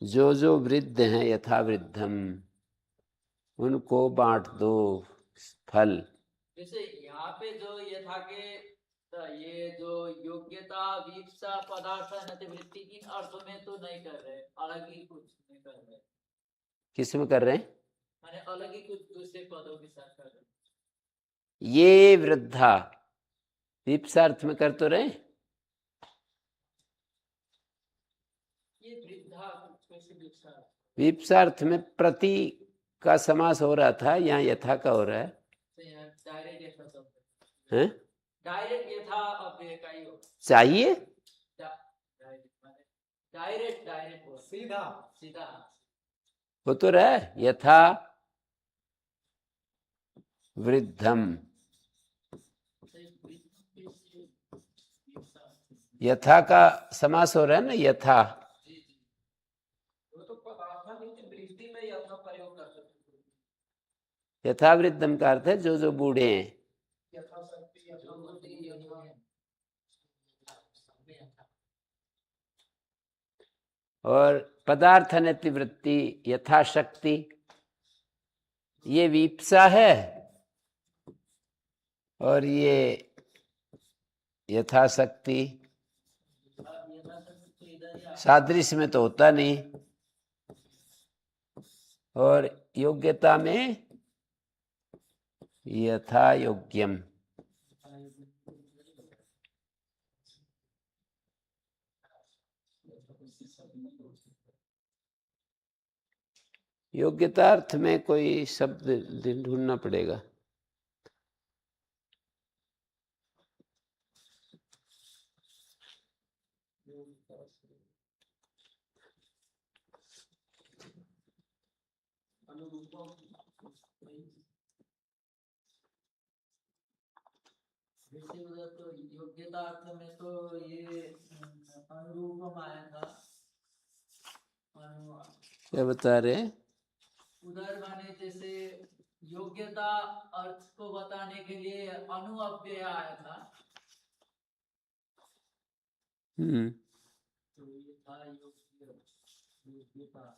जो वृद्ध हैं, यथा वृद्धम, उनको बांट दो फल। जैसे यहाँ पे जो यथा के ये जो योग्यता, वीप्सा, पदार्थ अनतिवृत्ति, इन अर्थों में तो नहीं कर रहे, अलग ही कुछ नहीं कर रहे। किस में कर रहे हैं? मैंने अलग ही कुछ दूसरे पदों के साथ कर रहे। ये वृद्धा वीप्सा अर्थ में कर तो रहे। ये वृद्धा कैसे वीप्सा? वीप्सा अर्थ में प्रति का समास हो रहा था, यहाँ यथा का हो रहा है। डायरेक्ट यथा शब्द हैं? डायरेक्ट यथा अव्यय का ही हो चाहिए। डायरेक्ट सीधा हो तो रहा है, यथा वृद्धम। यथा का समास हो रहा है ना, यथा। वो तो वृद्धि में यथा प्रयोग कर सकते। यथा वृद्धम का अर्थ है जो बूढ़े हैं। और पदार्थ अनतिवृत्ति, यथाशक्ति, ये वीप्सा है, और ये यथाशक्ति। सादृश्य में तो होता नहीं, और योग्यता में यथा योग्यम। योग्यता अर्थ में कोई शब्द ढूंढना पड़ेगा। जैसे उधर तो योग्यता अर्थ में तो ये अनुरूपम आया था। क्या बता रहे हैं? उधर माने जैसे योग्यता अर्थ को बताने के लिए अनुअव्यय आया था। तो ये था योग्यता।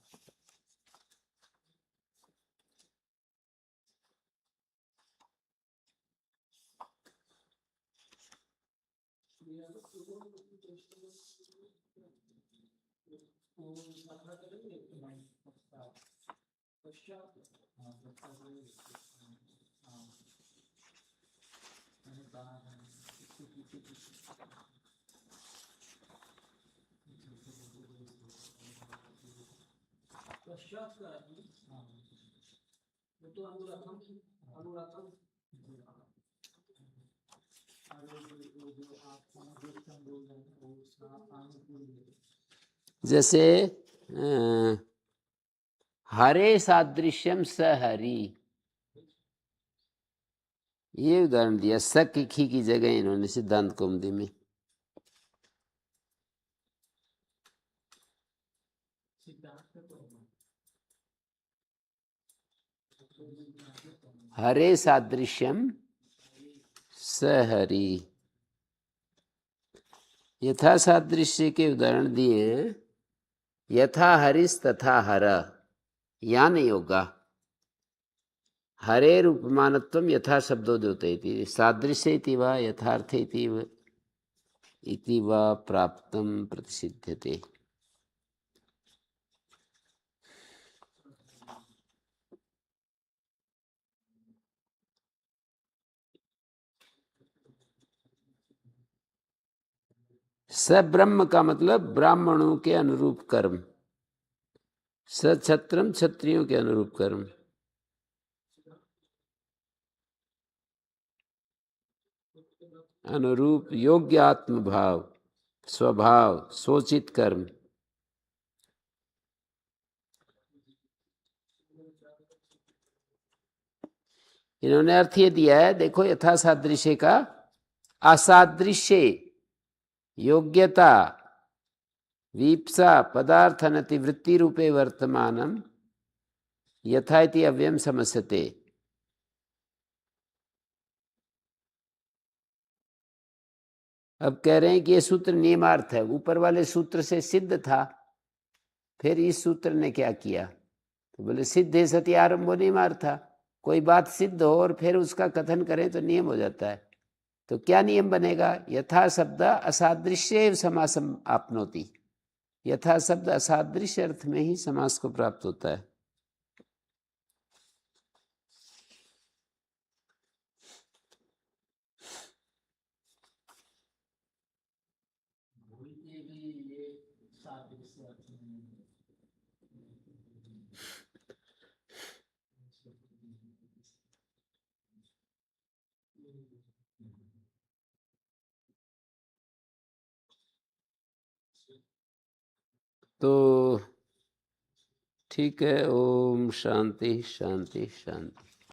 जैसे हरे सादृश्यम स हरि, ये उदाहरण दिया। स की खी की जगह इन्होंने सिद्धांत कौमुदी में हरे सादृश्यम स हरि। यथा सादृश्य के उदाहरण दिए हैं। यथा हरिस तथा हर, या नहीं होगा। हरेर उपमानत्वम यथा शब्दोद्योत इति सादृश्य इति वा यथार्थ इति वा प्राप्तम प्रतिसिध्यते। स ब्रह्म का मतलब ब्राह्मणों के अनुरूप कर्म, स छत्रम क्षत्रियों के अनुरूप कर्म। अनुरूप योग्य आत्म भाव, स्वभाव, सोचित कर्म। इन्होंने अर्थ ये दिया है, देखो यथा सादृश्य का असादृश्य योग्यता वीप्सा पदार्थनति वृत्ति रूपे वर्तमानम यथा इति अव्ययम समस्यते। अब कह रहे हैं कि ये सूत्र नियमार्थ है, ऊपर वाले सूत्र से सिद्ध था, फिर इस सूत्र ने क्या किया, तो बोले सिद्धे सति आरंभो नियमार्थ था। कोई बात सिद्ध हो और फिर उसका कथन करें तो नियम हो जाता है। तो क्या नियम बनेगा? यथा शब्द असादृश्य समासम आपनोति। यथा शब्द असादृश्य अर्थ में ही समास को प्राप्त होता है। तो ठीक है, ओम शांति शांति शांति।